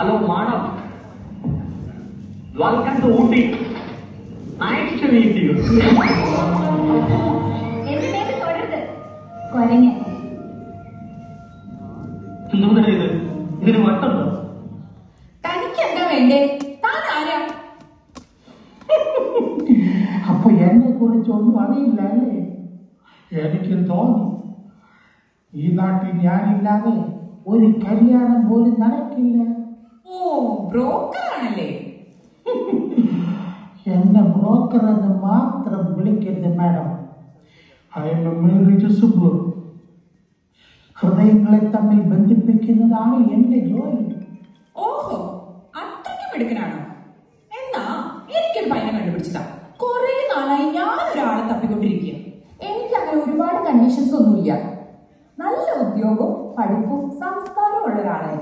Hello, madam. Welcome to Ooty. Nice to meet you. ഇതിന് വട്ടുണ്ടോ? തനിക്ക് എന്താ വേണ്ടേ? താൻ ആരാ? അപ്പൊ എന്നെ കുറിച്ചൊന്നും അറിയില്ല അല്ലേ? എനിക്കും തോന്നി ഈ നാട്ടിൽ ഞാനില്ലാതെ ഒരു കല്യാണം പോലും നടക്കില്ല. ഓ, ബ്രോക്കർ ആണല്ലേ? എന്നെ ബ്രോക്കർ എന്ന് മാത്രം വിളിക്കരുത് മാഡം. ഹൃദയങ്ങളെ തമ്മിൽ ബന്ധിപ്പിക്കുന്നതാണ് എന്റെ ജോലി. ഓഹോ, അത്രയ്ക്കും എടുക്കനാണോ? എന്നാ എനിക്കൊരു പയ്യനെ കണ്ടുപിടിച്ചതാ. കുറെ നാളായി ഞാനൊരാളെ തപ്പിക്കൊണ്ടിരിക്കുക. എനിക്ക് അങ്ങനെ ഒരുപാട് കണ്ടീഷൻസ് ഒന്നുമില്ല. നല്ല ഉദ്യോഗവും പഠിപ്പും സംസ്കാരവും ഉള്ള ഒരാളായി.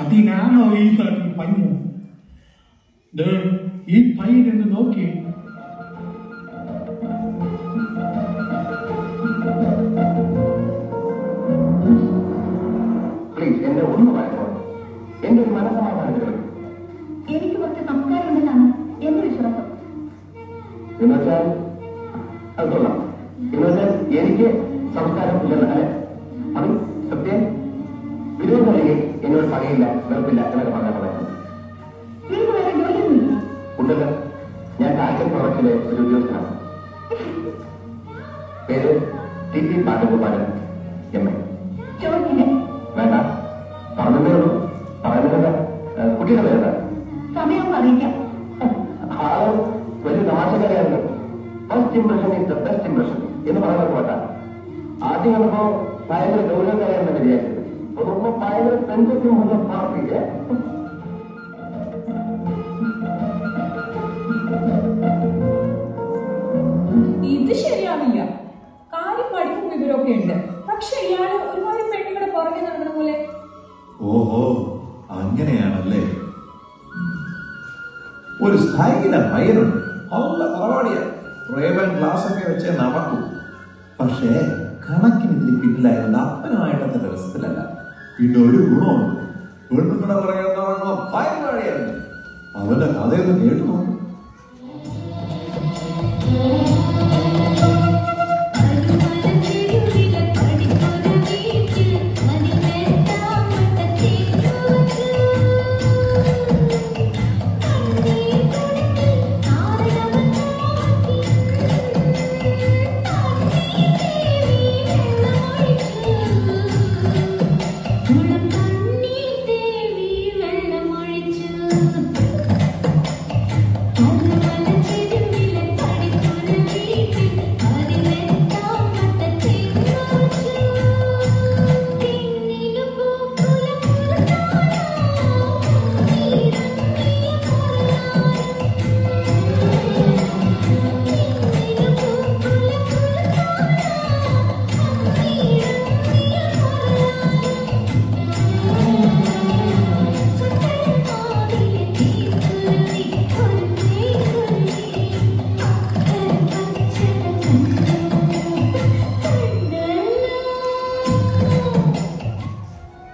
അതിനാണോ ഈ നാട്ടിൽ പയ്യൻ? ഈ പയ്യനെന്ന് നോക്കി. എന്നെ ഒന്ന് പറയുമ്പോൾ എന്റെ ഒരു മനസ്സമാധാനം. എനിക്ക് കുറച്ച് സംസ്കാരം ഉണ്ടെന്നാണ് എന്റെ വിശ്വാസം. എന്നുവെച്ചാൽ അത് കൊള്ളാം. എന്നുവെച്ചാൽ എനിക്ക് സംസ്കാരം ഇല്ലെന്ന് അല്ലെ? അത് സത്യം. വിരോധമല്ലെങ്കിൽ എന്നോട് പകയില്ല, വെറുപ്പില്ല എന്നൊക്കെ പറഞ്ഞാൽ പറയുന്നത് എനിക്ക് വേറെ ജോലിയൊന്നുമില്ല. ഉണ്ടല്ലോ. ഞാൻ കാൽക്കൽ പ്രൊഡക്റ്റിലെ ഒരു ഉദ്യോഗസ്ഥനാണ്. പേര് TP ബാലഗോപാലൻ MA. ചോദിക്കണ്ടേ? വേണ്ട, പറഞ്ഞതേ ഉള്ളൂ. പറയുന്നത് കുട്ടിയുടെ പേര് സമയം അറിയിക്കാം. ആള് വലിയ തമാശക്കാരെയാണ്. First impression is the best impression എന്ന് പറയുന്നത് പോട്ടാ. ആദ്യം കണ്ടപ്പോ ഭയങ്കര ഗൗരവക്കാരെയാണെന്ന് വിചാരിച്ചത്. അതൊന്ന് ഭയങ്കര പെൺകുട്ടിയും മുതൽ പാർട്ടിക്ക്. ഇത് ശരിയാവില്ല. കാര്യം പഠിപ്പും വിവരമൊക്കെ ഉണ്ട്. പക്ഷെ ഇയാള് ഒരുപാട് പെണ്ണുങ്ങളെ പുറകെ നടന്ന പോലെ. ഓഹോ, അങ്ങനെയാണല്ലേ. ഒരു സ്ഥായില പയ്യനുണ്ട്, നല്ല തറവാടിയ, റേവൻ ഗ്ലാസ് ഒക്കെ വെച്ചേ നടക്കൂ. പക്ഷേ കണക്കിന് ഇതിന് പിന്നിലായിരുന്ന അപ്പനുമായിട്ടത്തെ രസത്തിലല്ല. പിന്നെ ഒരു ഗുണമുണ്ട്, പെണ്ണുങ്ങളെ പറയാൻ നടക്കുന്ന ഭയങ്കരയാണ്. അവന്റെ കഥയൊന്ന് കേട്ടു നോക്കും.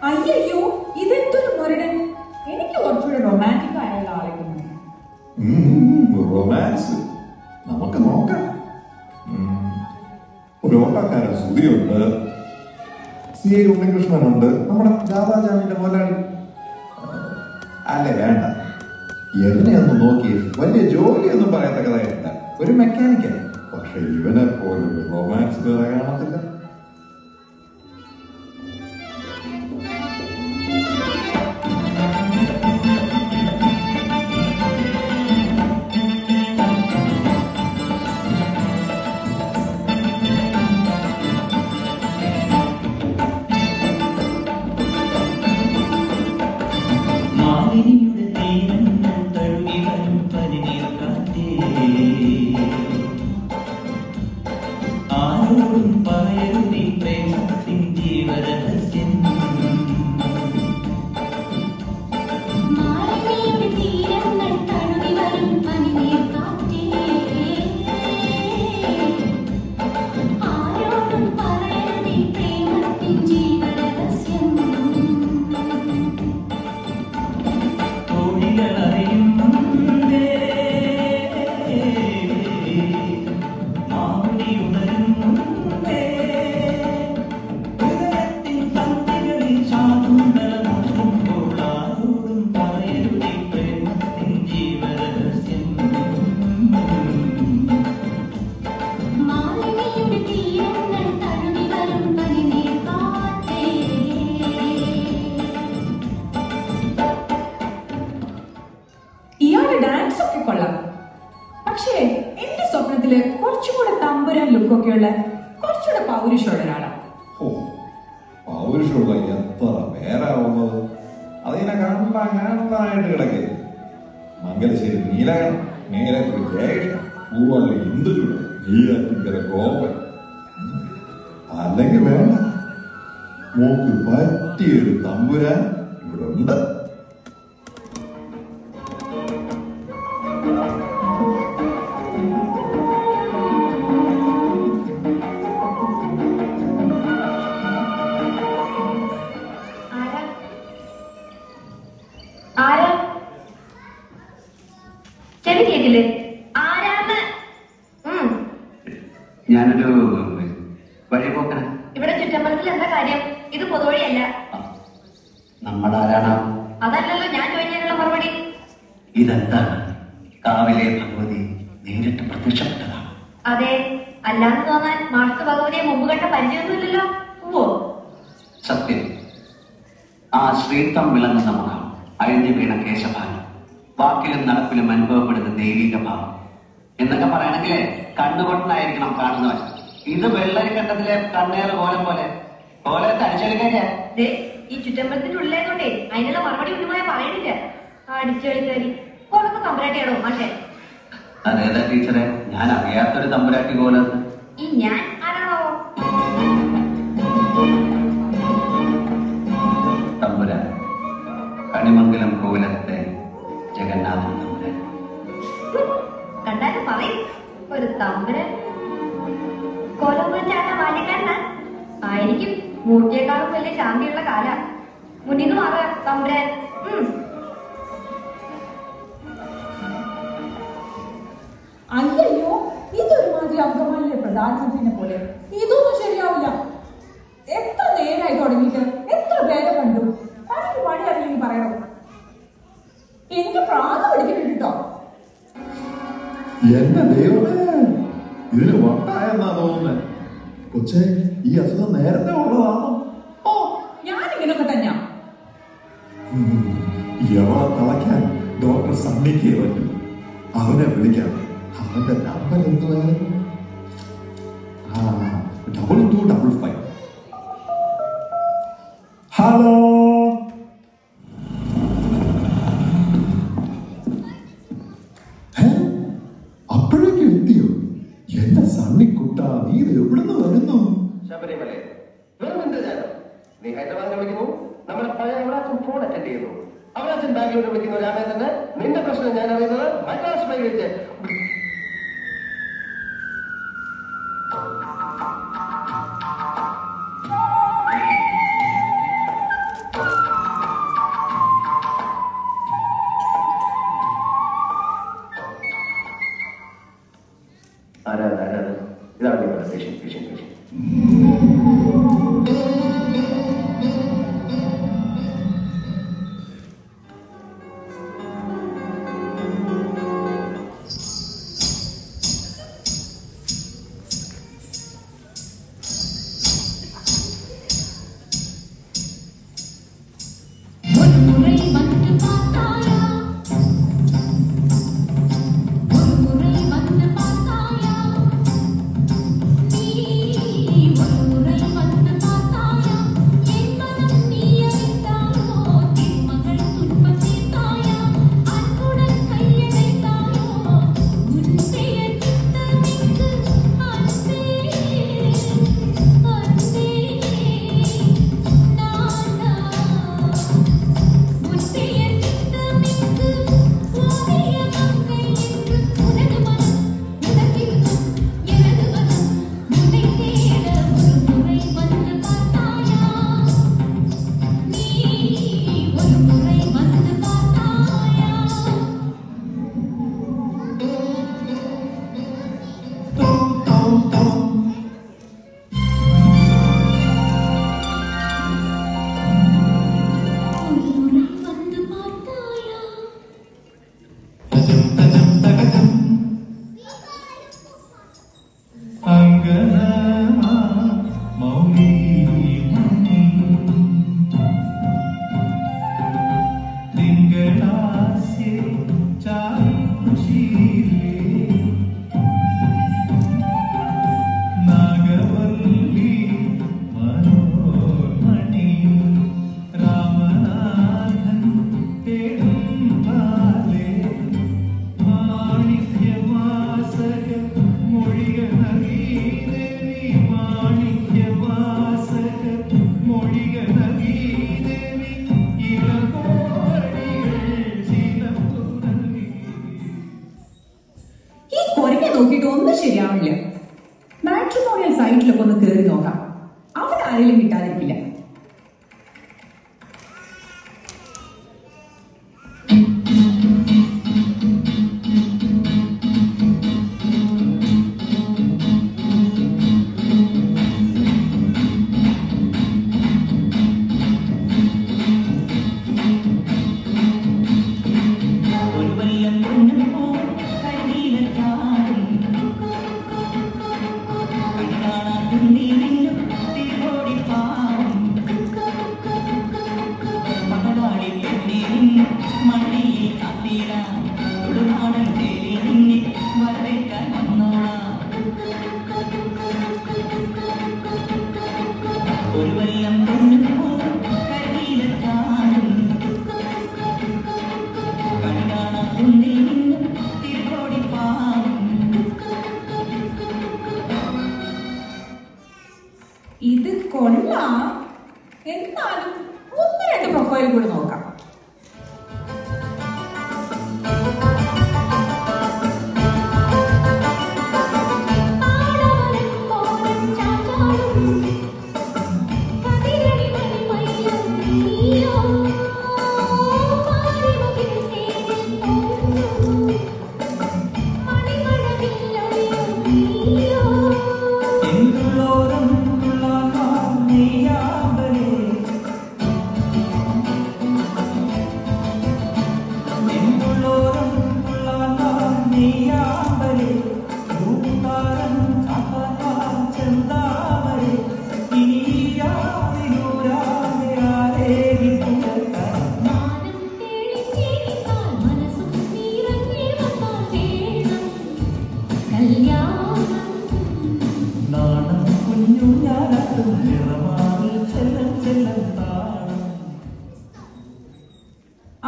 അയ്യോ, ഇതെന്തൊരു മുരടൻ. എനിക്ക് കുറച്ചുകൂടെ റൊമാൻറ്റിക് ആയുള്ള ആളെ. റൊമാൻസ് നമുക്ക് നോക്കാം. ഒരു ഓട്ടക്കാരൻ സുധിയുണ്ട്, CA ഉണ്ണികൃഷ്ണനുണ്ട്, നമ്മുടെ രാധാജാമിന്റെ മുതലാളി. അല്ലേ, വേണ്ട. എന്നെയൊന്ന് നോക്കി വലിയ ജോലിയൊന്നും പറയത്തക്കതായിട്ടില്ല, ഒരു മെക്കാനിക്കൽ. പക്ഷെ ഇവനെ പോലൊരു റൊമാൻസ് വേറെ കാണത്തില്ല. മാലിനിയുടെ തീരങ്ങൾ തഴുകി വരും പനിനീർ കാറ്റേ, ആരോടും പറയരുത് പൗരുഷമുള്ള ഒരാളാ. ഓ, പൗരുഷമുള്ള എത്ര പേരാവുന്നത്. അതിനെ കണ്ടായിട്ട് കിടക്കരുത്. മംഗലശ്ശേരി നീലകണ്ഠൻ, നീലക്കുറി ജയകൃഷ്ണൻ, പൂവള്ളി ഇന്ദുചൂട്, നെയ്യാറ്റിൻകര ഗോപൻ. അല്ലെങ്കിൽ വേണ്ട, മോക്ക് പറ്റിയൊരു തമ്പുരാൻ ഇവിടെ ഉണ്ട്. ഞാനൊരു വഴിപോക്കന. ഇവിടെ ചുറ്റമ്പലത്തിൽ എന്താ കാര്യം? ഇത് പൊതുവഴിയല്ല. നമ്മളാരാണ്? അതല്ലല്ലോ ഞാൻ ചോദിക്കാനുള്ള മറുപടി. ഇതെന്താണ്? കാവിലെ ഭഗവതി നേരിട്ട് പ്രത്യക്ഷപ്പെട്ടതാണ്. അതെ, അല്ലാന്ന് തോന്നാൻ മാസ്റ്റർ ഭഗവതിയെ മുമ്പ് കണ്ട പരിചയമൊന്നുമില്ലല്ലോ. ഓ സത്യം. ആ ശ്രീത്വം വിളങ്ങുന്ന മുഖം, അഴിഞ്ഞു വീണ കേശഭാരം, വാക്കിലും നടപ്പിലും അനുഭവപ്പെടുന്ന ദൈവിക ഭാവം എന്നൊക്കെ പറയണമെങ്കിലേ കണ്ണുകൊണ്ടായിരിക്കണം കാണുന്നവൻ. ഇത് വെള്ളരിക്കണ്ടത്തിലെ കണ്ണേറ് കോലം പോലെ കോലത്തെ അടിച്ചെടുക്കാൻ. ഈ ചുറ്റമ്പലത്തിന്റെ ഉള്ളിലായതുകൊണ്ടേ അതിനുള്ള മറുപടി ഒന്നുമായ പറയണില്ല. അടിച്ചെടുക്കാരി കൊലക്ക് തമ്പുരാട്ടിയാണോ മാഷെ? അതേതാ ടീച്ചറെ, ഞാൻ അറിയാത്തൊരു തമ്പുരാട്ടി കോലത്ത്. ഈ ഞാൻ ആരാണോ? തമ്പുരാൻ, കണിമംഗലം കോവിലത്തെ ജഗന്നാഥൻ തമ്പുരാൻ. കണ്ടാലും പറയും ഒരു തമ്പുരാൻ. കോലം ചാട്ട ബാല്യക്കാരനാ ആയിരിക്കും. മൂർത്തിയെക്കാളും വലിയ ശാന്തിയുള്ള കാല. മുന്നിന്ന് മാറുക തമ്പുരാൻ. അയ്യോ, ഇതൊരുമാതിരി അംഗമാലിലെ പ്രധാനമന്ത്രിനെ പോലെ. ഇതൊന്നും ശരിയാവില്ല. എത്ര നേരമായി തുടങ്ങിയിട്ട് എത്ര പേരെ കണ്ടു. പണിക്ക് പണി അറിയില്ലെങ്കിൽ പറയണം. എനിക്ക് പ്രാന്ത് പിടിക്കുന്നുണ്ട് കേട്ടോ. എന്റെ ദൈവമേ, ഇതിന് വട്ടായെന്നാ തോന്നുന്നത്. കൊച്ചേ, ഈ അസുഖം നേരത്തെ ഉള്ളതാണോ? ഓ, ഞാനിങ്ങനൊക്കെ തന്നെയാ. എവളെ തളയ്ക്കാൻ ഡോക്ടർ സണ്ണിക്കേ പറ്റും. അവനെ വിളിക്കാം. അവന്റെ നമ്പർ എന്തുവായിരുന്നു? 2255. ഹലോ, അപ്പോഴേക്കും എത്തിയോ? എന്റെ സണ്ണിക്കുട്ട, നീ എവിടുന്ന് വരുന്നു? ശബരിമലയിൽ വെറും എന്ത് ജാലം. നീ ഹൈദരാബാദിൽ വിളിക്കുന്നു, നമ്മുടെ പഴയ അവരാച്ചൻ ഫോൺ അറ്റൻഡ് ചെയ്യുന്നു. അവരാച്ചൻ ബാംഗ്ലൂരിൽ വിളിക്കുന്നു. രാമേന്ദ്രന് നിന്റെ പ്രശ്നം ഞാൻ അറിയുന്നത് മദ്രാസ് വഴി. ആരാണ് ഇതാണ് പേഷ്യൻ പേഷ്യൻ പേഷ്യൻ. നോക്കാം. അവൻ ആരെങ്കിലും കിട്ടാതിരിക്കില്ല. ഇത് കൊള്ളാം. എന്നാലും 1-2 പ്രൊഫൈൽ കൂടി നോക്കാം.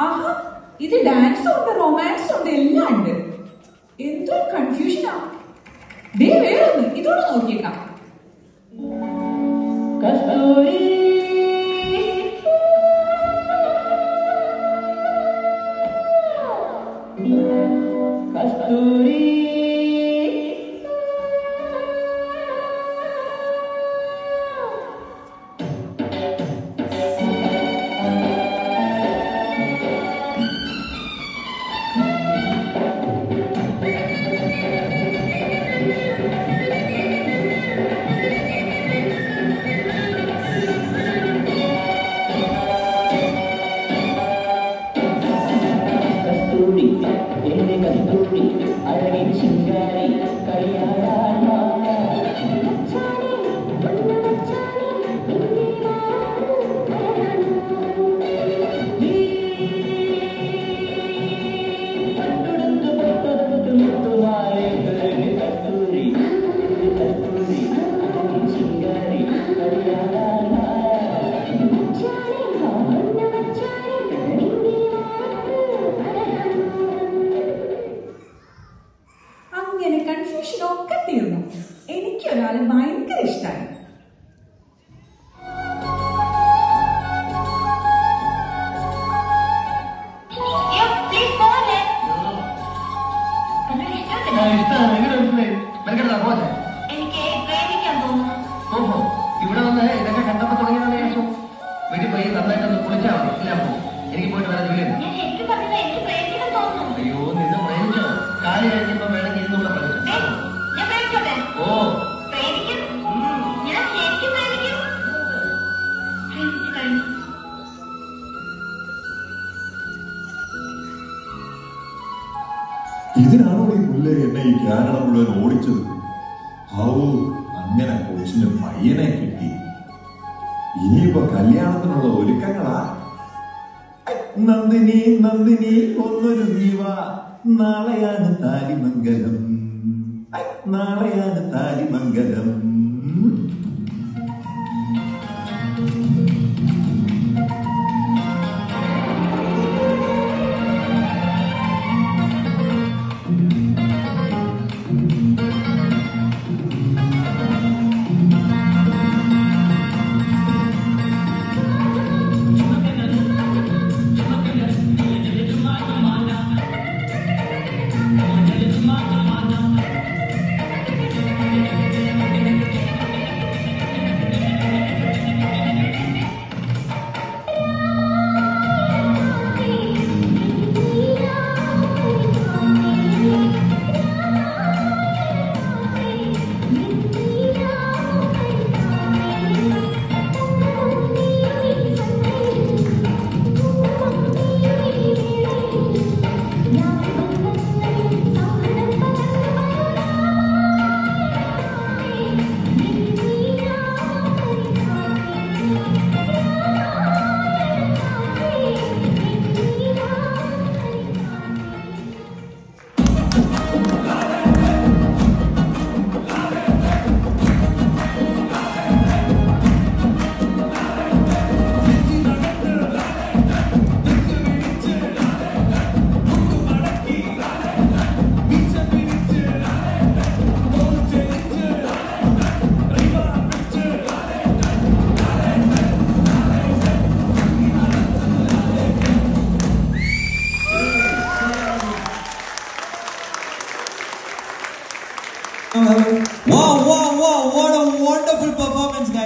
ആഹാ, ഇത് ഡാൻസ് ഉണ്ട്, റൊമാൻസ് ഉണ്ട്, എല്ലാം ഉണ്ട്. എന്തൊരു കൺഫ്യൂഷനാ. വേറൊന്ന് ഇതോടെ നോക്കിയേക്കാം. കസ്തൂരി കസ്തൂരി അഴകിൻ ശിങ്കാരി കയ്യാടാൻ കസ്തൂരി കസ്തൂരി അഴകിൻ ശിങ്കാരി കയ്യാടാൻ അങ്ങനെ കൺഫ്യൂഷൻ ഒക്കെ തീർന്നു. എനിക്കൊരാളെ ഭയങ്കര ഇഷ്ടമായി. എനിക്ക് പ്രേമിക്കാൻ തോന്നുന്നു. ഓഹോ, ഇവിടെ വന്ന് ഇതൊക്കെ കണ്ടപ്പോ തുടങ്ങിയതാണ് ശേഷം വീട്ടിൽ പോയി നന്നായിട്ടൊന്ന് കുളിച്ചാൽ മതി. ഇല്ല, എനിക്ക് പോയിട്ട് വേറെ ജോലിയുണ്ട്. ഞാൻ ശരിക്കും പറഞ്ഞത് എനിക്ക് പ്രേമിക്കാൻ തോന്നുന്നു. അയ്യോ, നിന്ന് പ്രേമിച്ചോ? കാലി കഴിഞ്ഞപ്പോ വേണമെങ്കിൽ ഇരുന്നൂടെ പഠിച്ചു. ഞാൻ പ്രേമിച്ചോട്ടെ? ഓ, പ്രേമിക്കും. ഞാൻ ശരിക്കും പ്രേമിക്കും. പ്രേമിച്ചു കഴിഞ്ഞു. ഇതിനാണോ ഈ പുല്ല് എന്നെ ഈ കാരണം മുഴുവൻ ഓടിച്ചത്? ഹാവൂ, അങ്ങനെ കൊച്ചിന് പയ്യനെ കിട്ടി. ഇനിയിപ്പോ കല്യാണത്തിനുള്ള ഒരുക്കങ്ങളാ. നന്ദിനി നന്ദിനി ഒന്നൊരു ജീവ, നാളെയാണ് താലിമംഗലം, നാളെയാണ് താലിമംഗലം.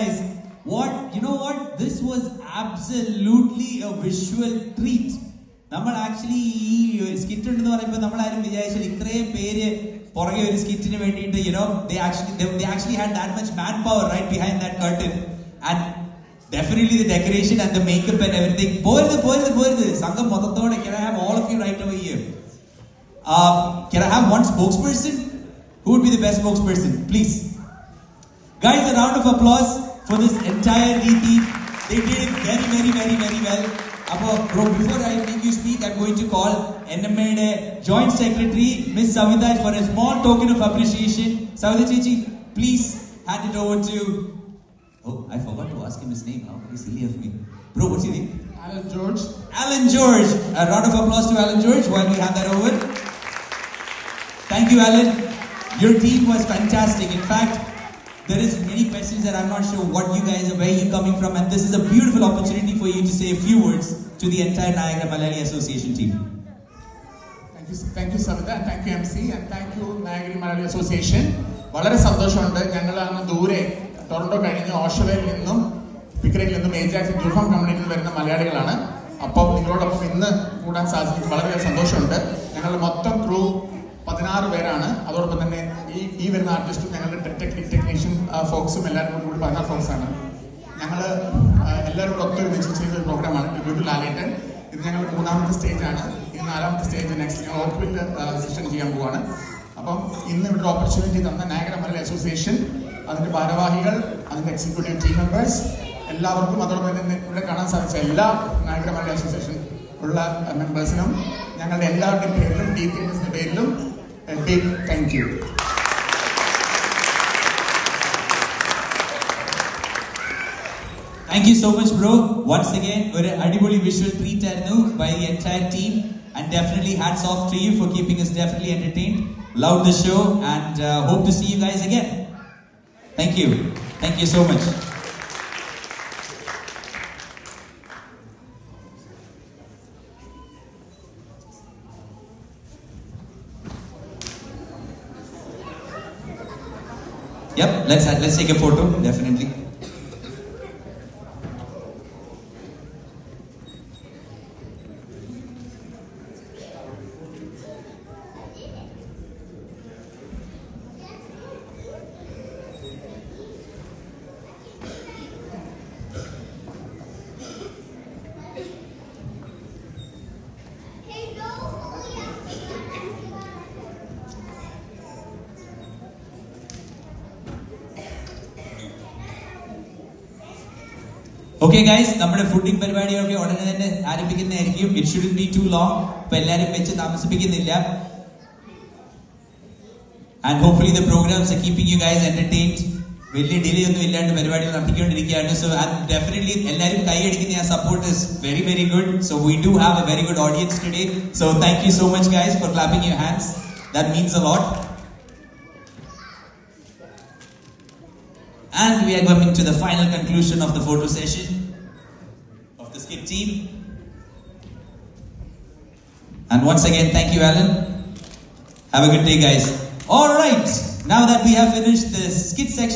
guys. You know what? This was absolutely a visual treat. നമ്മൾ ആക്ച്വലി ഈ സ്കിറ്റ് ഉണ്ടെന്ന് പറയുമ്പോൾ നമ്മൾ ആരും വിചാരിച്ചാൽ ഇത്രയും പേര് പുറകെ ഒരു സ്കിറ്റിന് വേണ്ടിയിട്ട് they actually had that much manpower right behind that curtain, and definitely the decoration and the makeup and everything. പോരുത് സംഘം മൊത്തത്തോടെ. Can I have all of you right over here? Can I have one spokesperson? Who would be the best spokesperson, please? Guys, a round of applause for this entire team. They did it very, very, very, very well. Bro, before I make you speak, I'm going to call NMA Joint Secretary Miss Savita for a small token of appreciation. Savita Chichi, please hand it over to... Oh, I forgot to ask him his name. How very silly of me. Bro, what's your name? Alan George. Alan George. A round of applause to Alan George while we hand that over. Thank you, Alan. Your team was fantastic. In fact, there is many questions that I'm not sure where you're coming from, and this is a beautiful opportunity for you to say a few words to the entire Niagara Malayali Association team. Thank you Savita, and thank you MC, and thank you Niagara Malayali Association. വളരെ സന്തോഷമുണ്ട്. ഞങ്ങളാണ് ദൂരെ Toronto കഴിഞ്ഞ് ഓഷോയിൽ നിന്നും പിക്കറിയിൽ നിന്നും Ajax ജൂഫാം കമ്മ്യൂണിറ്റിയിൽ വരുന്ന മലയാളികളാണ്. അപ്പോൾ നിങ്ങളോടൊപ്പം ഇന്ന് കൂടാൻ സാധിച്ചത് വളരെ സന്തോഷമുണ്ട്. ഞങ്ങളുടെ മൊത്തം ക്രൂ 16 പേരാണ്. അതോടൊപ്പം തന്നെ ഈ വരുന്ന ആർട്ടിസ്റ്റും ഞങ്ങളുടെ ടെക്നീഷ്യൻ ഫോക്സും എല്ലാവരും കൂടി 16 ഫോക്സാണ്. ഞങ്ങൾ എല്ലാവരും കൂടെ ഒത്തൊരുമിച്ച് ചെയ്തൊരു പ്രോഗ്രാമാണ് ട്രിബ്യൂട്ട് ടു ലാലേട്ടൻ. ഇത് ഞങ്ങളുടെ 3ാമത്തെ സ്റ്റേജാണ്. ഇത് 4ാമത്തെ സ്റ്റേജ് നെക്സ്റ്റ് ഞങ്ങൾ ഓപ്പണിൽ സെഷൻ ചെയ്യാൻ പോവാണ്. അപ്പം ഇന്ന് ഇവിടെ ഓപ്പർച്യൂണിറ്റി തന്ന നയഗ്ര മലയാളി അസോസിയേഷൻ, അതിൻ്റെ ഭാരവാഹികൾ, അതിൻ്റെ എക്സിക്യൂട്ടീവ് ടീം മെമ്പേഴ്സ് എല്ലാവർക്കും, അതോടൊപ്പം തന്നെ ഇവിടെ കാണാൻ സാധിച്ച എല്ലാ നയഗ്ര മലയാളി അസോസിയേഷൻ ഉള്ള മെമ്പേഴ്സിനും ഞങ്ങളുടെ എല്ലാവരുടെയും പേരിലും DPMSന്റെ പേരിലും a big thank you. Thank you so much, bro. Once again, a adiboli visual treat by the entire team, and definitely hats off to you for keeping us definitely entertained. Loved the show, and hope to see you guys again. Thank you so much. Yep, let's take a photo, definitely. Okay guys, നമ്മുടെ fooding പരിപാടിയൊക്കെ ഉടനെ തന്നെ ആരംഭിക്കുന്നതായിരിക്കും. It shouldn't be too long. അപ്പോൾ എല്ലാവരും വെച്ച് താമസിപ്പിക്കുന്നില്ല. And hopefully the programs are keeping you guys entertained. വലിയ delay ഒന്നും ഇല്ലാണ്ട് പരിപാടികൾ നടത്തിക്കൊണ്ടിരിക്കുകയാണ്. So definitely എല്ലാവരും കൈയടിക്കുന്ന ആ support is very, very good. So we do have a very good audience today. So thank you so much guys for clapping your hands. That means a lot. And we are coming to the final conclusion of the photo session of the skit team. And once again, thank you, Alan. Have a good day, guys. All right, now that we have finished the skit section